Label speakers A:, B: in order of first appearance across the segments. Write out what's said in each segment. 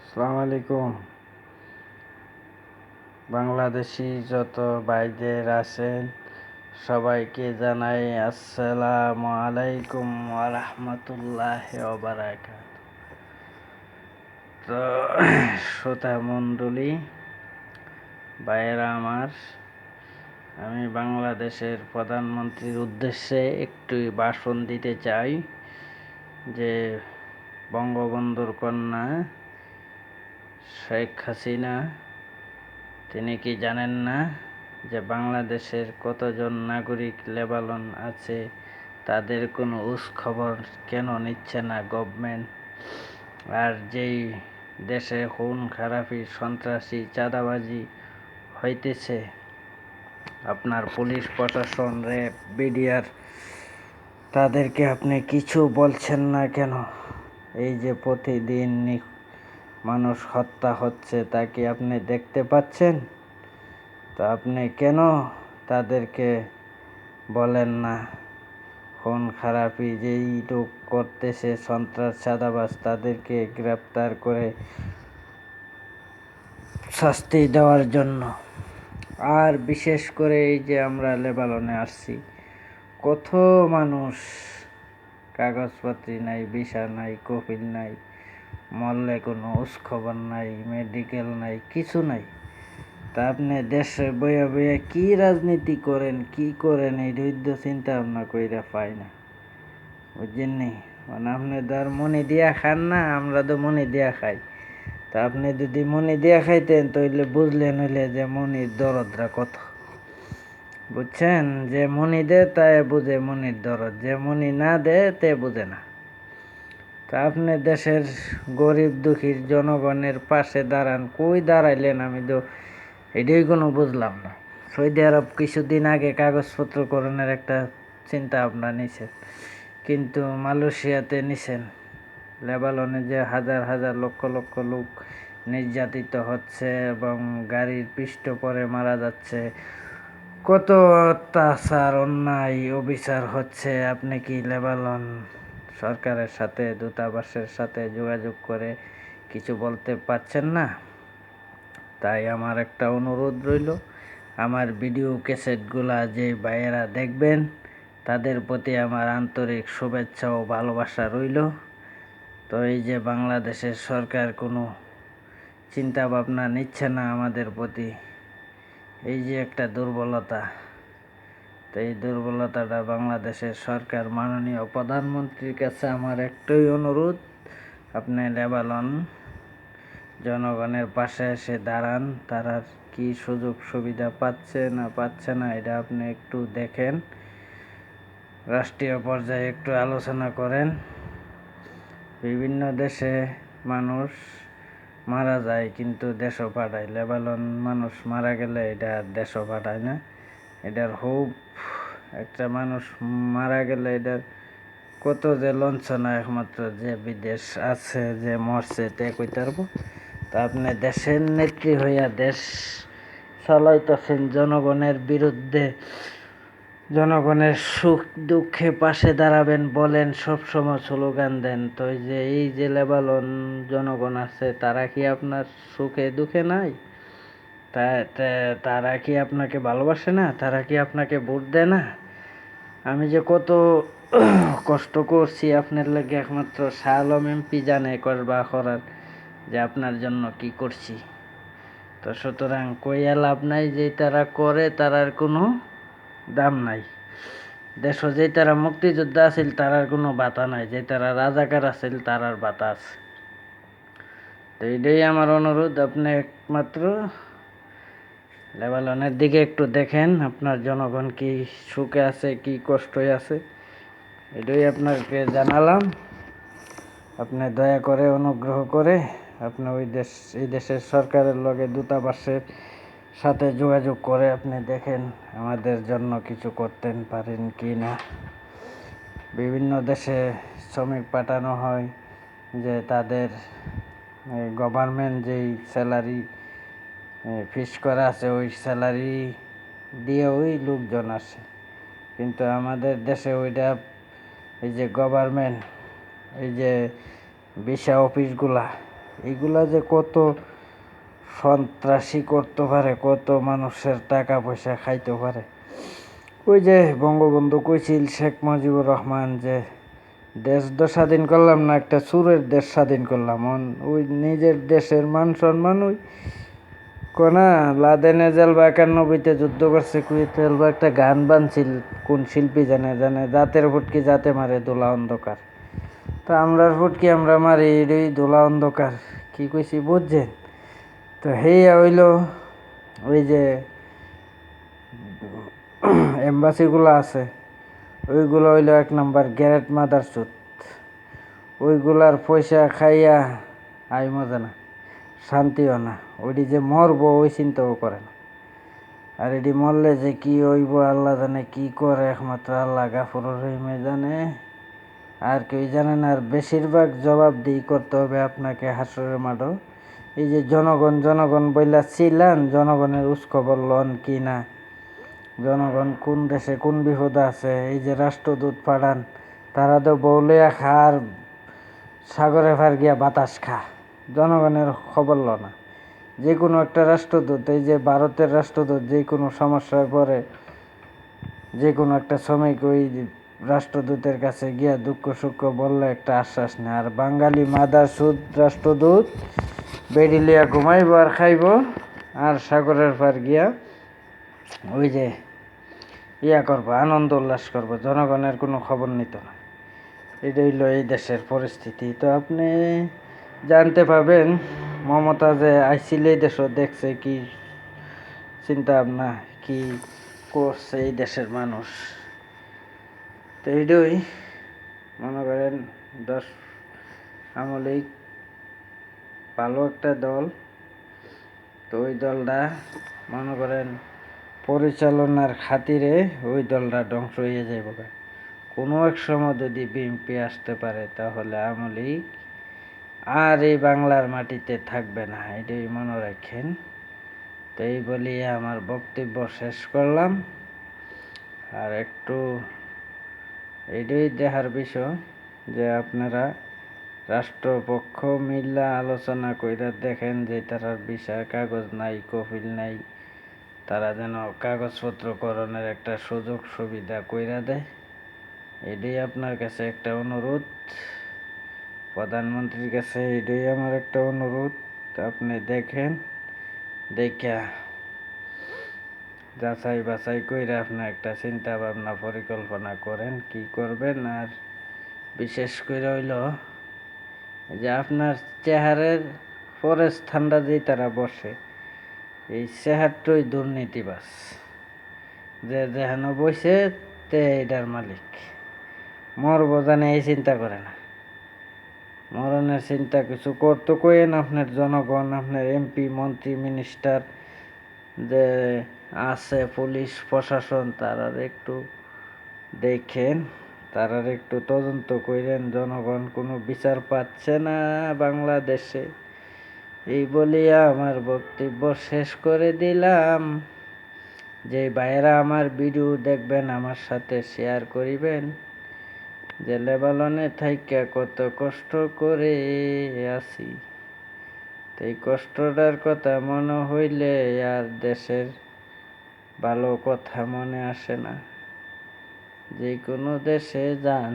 A: আসসালামু আলাইকুম। বাংলাদেশি যত ভাইদের আছেন সবাইকে জানাই আসসালামু আলাইকুম ওয়া রাহমাতুল্লাহি ওয়া বারাকাতুহু। তো শ্রোতা মণ্ডলী, ভাইয়েরা আমার, আমি বাংলাদেশের প্রধানমন্ত্রীর উদ্দেশ্যে একটু ভাষণ দিতে চাই যে বঙ্গবন্ধুর কন্যা শেখ হাসিনা, তিনি কি জানেন না যে বাংলাদেশের কতজন নাগরিক লেবানন আছে, তাদের কোনো খবর কেন নিচ্ছে না গভর্নমেন্ট? আর যেই দেশে খুন খারাপি, সন্ত্রাসী, চাঁদাবাজি হইতেছে, আপনার পুলিশ প্রশাসন, র্যাব, বিডিআর, তাদেরকে আপনি কিছু বলছেন না কেন? এই যে প্রতিদিন মানুষ হত্যা হচ্ছে, তা কি আপনি দেখতে পাচ্ছেন? তো আপনি কেন তাদেরকে বলেন না? খুন খারাপি যেই লোক করতেছে, সন্ত্রাস, চাঁদাবাজ, তাদেরকে গ্রেপ্তার করে শাস্তি দেওয়ার জন্য। আর বিশেষ করে এই যে আমরা লেবাননে আসছি, কত মানুষ কাগজপত্র নাই, ভিসা নাই, কফিল নাই, মরলে কোনো খবর নাই, মেডিকেল নাই, কিছু নাই। তা আপনি দেশে বইয়া বইয়া কি রাজনীতি করেন, কি করেন, এই রুদ্ধ চিন্তা ভাবনা কইরা পাই না, বুঝছেন নি? মানে আপনি তো আর মনি দিয়া খান না, আমরা তো মনি দিয়া খাই। তা আপনি যদি মনি দিয়া খাইতেন তাহলে বুঝলেন হইলে যে মনির দরদরা কত। বুঝছেন? যে মনি দে তাই বুঝে মনির দরদ, যে মনি না দে তে বুঝে না। তা আপনি দেশের গরিব দুঃখীর জনগণের পাশে দাঁড়ান, কই দাঁড়াইলেন? আমি তো এটাই কোনো বুঝলাম না। সৌদি আরব কিছুদিন আগে কাগজপত্র করণের একটা চিন্তা ভাবনা নিছেন, কিন্তু মালয়েশিয়াতে নিছেন। লেবাননে যে হাজার হাজার লক্ষ লক্ষ লোক নির্যাতিত হচ্ছে এবং গাড়ির পৃষ্ঠ পরে মারা যাচ্ছে, কত অত্যাচার, অন্যায়, অবিচার হচ্ছে, আপনি কি লেবানন সরকারের সাথে, দূতাবাসের সাথে যোগাযোগ করে কিছু বলতে পারছেন না? তাই আমার একটা অনুরোধ রইল, আমার ভিডিও ক্যাসেটগুলা যে ভাইয়েরা দেখবেন, তাদের প্রতি আমার আন্তরিক শুভেচ্ছা ও ভালোবাসা রইল। তো এই যে বাংলাদেশের সরকার কোনো চিন্তা ভাবনা নিচ্ছে না আমাদের প্রতি, এই যে একটা দুর্বলতা। তো এই দুর্বলতাটা বাংলাদেশের সরকার, মাননীয় প্রধানমন্ত্রীর কাছে আমার একটাই অনুরোধ, আপনি লেবানন জনগণের পাশে এসে দাঁড়ান। তারা কি সুযোগ সুবিধা পাচ্ছে না পাচ্ছে না, এটা আপনি একটু দেখেন, রাষ্ট্রীয় পর্যায়ে একটু আলোচনা করেন। বিভিন্ন দেশে মানুষ মারা যায় কিন্তু দেশও পাঠায়, লেবানন মানুষ মারা গেলে এটা দেশও পাঠায় না। এটার খুব, একটা মানুষ মারা গেলে এটার কত যে লঞ্ছনা, একমাত্র যে বিদেশ আছে, যে মরছে তে কইতে পারবো। তা আপনি দেশের নেত্রী হইয়া দেশ চালাইতেছেন, জনগণের বিরুদ্ধে, জনগণের সুখ দুঃখে পাশে দাঁড়াবেন বলেন, সবসময় স্লোগান দেন। তো এই যে লেবানন জনগণ আছে, তারা কি আপনার সুখে দুঃখে নাই? তারা কি আপনাকে ভালোবাসে না? তারা কি আপনাকে ভোট দেয় না? আমি যে কত কষ্ট করছি আপনার লাগে, একমাত্র শাহ আলম এমপি জানে করবা করার, যে আপনার জন্য কি করছি। তো সুতরাং কইয়া লাভ নাই, যে তারা করে তারার কোনো দাম নাই। দেশ যে তারা মুক্তিযোদ্ধা আছিল তারার কোনো বাতা নাই, যে তারা রাজাকার আছিল তারার বাতা আছে। তো এটাই আমার অনুরোধ, আপনি একমাত্র লেবাননের দিকে একটু দেখেন, আপনার জনগণ কি সুখে আছে, কি কষ্টে আছে, এটাই আপনাকে জানালাম। আপনি দয়া করে, অনুগ্রহ করে আপনি এই দেশের সরকারের লগে, দূতাবাসের সাথে যোগাযোগ করে আপনি দেখেন আমাদের জন্য কিছু করতে পারেন কি না। বিভিন্ন দেশে শ্রমিক পাঠানো হয়, যে তাদের গভর্নমেন্ট যেই স্যালারি ফিক্স করা আছে, ওই স্যালারি দিয়ে ওই লোকজন আসে। কিন্তু আমাদের দেশে ওইটা, এই যে গভর্নমেন্ট, এই যে ভিসা অফিসগুলা, এগুলা যে কত সন্ত্রাসী করতে পারে, কত মানুষের টাকা পয়সা খাইতে পারে। ওই যে বঙ্গবন্ধু কইছিল শেখ মুজিবুর রহমান যে দেশ তো স্বাধীন করলাম না, একটা সুরের দেশ স্বাধীন করলাম। ওই নিজের দেশের মান সম্মান ওই কোনা লাদেনে জেলবা 91-তে যুদ্ধ করছে, কুয়েতে জেলবা একটা গান বানছিল, কোন শিল্পী জানে জানে, জাতের ফুটকি জাতে মারে দোলা অন্ধকার। তো আমরার ফুটকি আমরা মারি এই দোলা অন্ধকার, কি কইছি বুঝছেন? তো হেইয়া হইল ওই যে এম্বাসিগুলো আছে, ওইগুলো হইলো 1 নম্বর গ্যারেট মাদার সুদ। ওইগুলার পয়সা খাইয়া আই মজা না, শান্তিও না। ওইটি যে মরবো ওই চিন্তাও করে না। আর এটি মরলে যে কি হইব আল্লাহ জানে, কি করে একমাত্র আল্লাহ গাফুর রহিমে জানে, আর কেউ জানে না। আর বেশিরভাগ জবাবদিহি করতে হবে আপনাকে হাসরের মাঠও। এই যে জনগণ জনগণ বইলা ছিলেন, জনগণের খবর লন কি না, জনগণ কোন দেশে কোন বিপদে আছে। এই যে রাষ্ট্রদূত পাঠান, তারা তো বউলিয়া খা আর সাগরে ফার গিয়া বাতাস খা, জনগণের খবর ল না। যে কোনো একটা রাষ্ট্রদূত, এই যে ভারতের রাষ্ট্রদূত যে কোনো সমস্যায় পড়ে, যে কোনো একটা শ্রমিক ওই রাষ্ট্রদূতের কাছে গিয়া দুঃখ সুখ বললে একটা আশ্বাস নেয়। আর বাঙালি মাদার সুদ রাষ্ট্রদূত বেডিলিয়া ঘুমাইব আর খাইব আর সাগরের পার গিয়া ওই যে ইয়া করবো, আনন্দ উল্লাস করবো, জনগণের কোনো খবর নিত না। এটা হইল এই দেশের পরিস্থিতি। তো আপনি জানতে পাবেন মমতা যে আইছিল এই দেশও দেখছে কি চিন্তা ভাবনা কি করছে এই দেশের মানুষ। তো এইটাই মনে করেন 10 আমলে ভালো একটা দল। তো ওই দলটা মনে করেন পরিচালনার খাতিরে ওই দলটা ধ্বংস হয়ে যাইব। কোনো এক সময় যদি বিএনপি আসতে পারে তাহলে আওয়ামী লীগ আর এই বাংলার মাটিতে থাকবে না, এটাই মনে রাখেন। তো এই বলিয়ে আমার বক্তব্য শেষ করলাম। আর একটু এটাই দেখার বিষয় যে আপনারা রাষ্ট্রপক্ষ মিল্লা আলোচনা কইরা দেখেন যে তারা ভিসার কাগজ নাই, কফিল নাই, তারা যেন কাগজপত্রকরণের একটা সুযোগ সুবিধা কইরা দেয়। এটাই আপনার কাছে একটা অনুরোধ, প্রধানমন্ত্রীর কাছে এটাই আমার একটা অনুরোধ। আপনি দেখেন, দেখা যাচাই বাছাই কইরা আপনি একটা চিন্তা ভাবনা পরিকল্পনা করেন কি করবেন। আর বিশেষ করে হইল যে আপনার চেহারের পরে স্থানটা যেই তারা বসে, এই চেহারটাই দুর্নীতিবাজ, যে যেন বসে তে এটার মালিক। মরবো জানে এই চিন্তা করে না, মরণের চিন্তা কিছু করতে কইেন আপনার জনগণ, আপনার এমপি মন্ত্রী মিনিস্টার যে আছে, পুলিশ প্রশাসন, তারার একটু দেখেন, তারার একটু তদন্ত করেন। জনগণ কোনো বিচার পাচ্ছে না বাংলাদেশে। এই বলিয়া আমার বক্তব্য শেষ করে দিলাম। যে ভাইয়েরা আমার ভিডিও দেখবেন আমার সাথে শেয়ার করিবেন, যে লেবাননে থাইকা কত কষ্ট করে আছি, এই কষ্টটার কথা মনে হইলে আর দেশের ভালো কথা মনে আসে না। যে কোনো দেশে যান,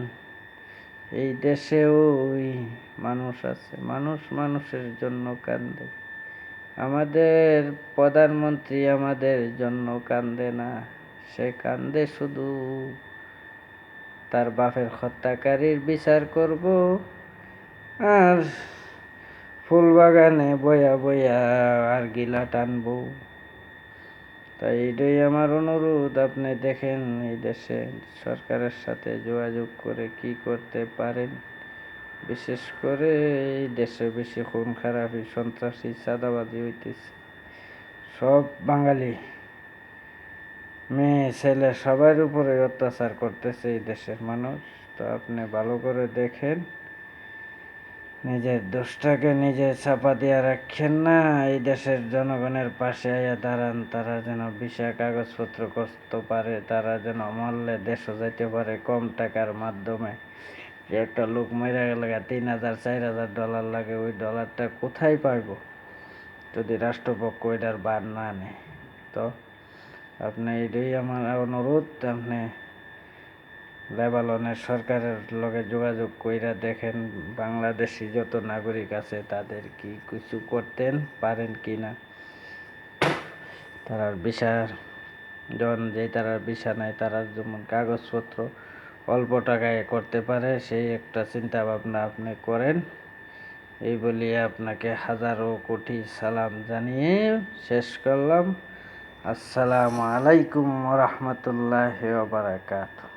A: এই দেশেও ওই মানুষ আছে, মানুষ মানুষের জন্য কান্দে। আমাদের প্রধানমন্ত্রী আমাদের জন্য কান্দে না, সে কান্দে শুধু তার বাপের হত্যাকারীর বিচার করব আর ফুল বাগানে বয়া বয়া আর গিলা টানবো। তাই এটাই আমার অনুরোধ, আপনি দেখেন এই দেশে সরকারের সাথে যোগাযোগ করে কি করতে পারেন। বিশেষ করে এই দেশে বেশি খুন খারাপি, সন্ত্রাসী, চাঁদাবাজি হইতেছে। সব বাঙালি মেয়ে ছেলে সবার উপরে অত্যাচার করতেছে এই দেশের মানুষ। তো আপনি ভালো করে দেখেন, নিজের দোষটাকে নিজে চাপা দিয়া রাখেন না। এই দেশের জনগণের পাশে আইয়া দাঁড়ান, তারা যেন ভিসা কাগজপত্র করতে পারে, তারা যেন মরলে দেশও যাইতে পারে কম টাকার মাধ্যমে। যে একটা লোক মরে গেলে $3,000 $4,000 লাগে, ওই ডলারটা কোথায় পাইব যদি রাষ্ট্রপক্ষ ওইটার বার না নেয়? তো আপনি এটাই আমার অনুরোধ, আপনি লেবাননের সরকারের লগে যোগাযোগ কইরা দেখেন বাংলাদেশি যত নাগরিক আছে তাদের কি কিছু করতেন পারেন কি না। তারার ভিসার তারার ভিসা নাই, তারার যেমন কাগজপত্র অল্প টাকায় করতে পারে, সেই একটা চিন্তা ভাবনা আপনি করেন। এই বলিয়ে আপনাকে হাজারো কোটি সালাম জানিয়ে শেষ করলাম। আসসালামু আলাইকুম ওয়া রাহমাতুল্লাহি ওয়া বারাকাতুহু।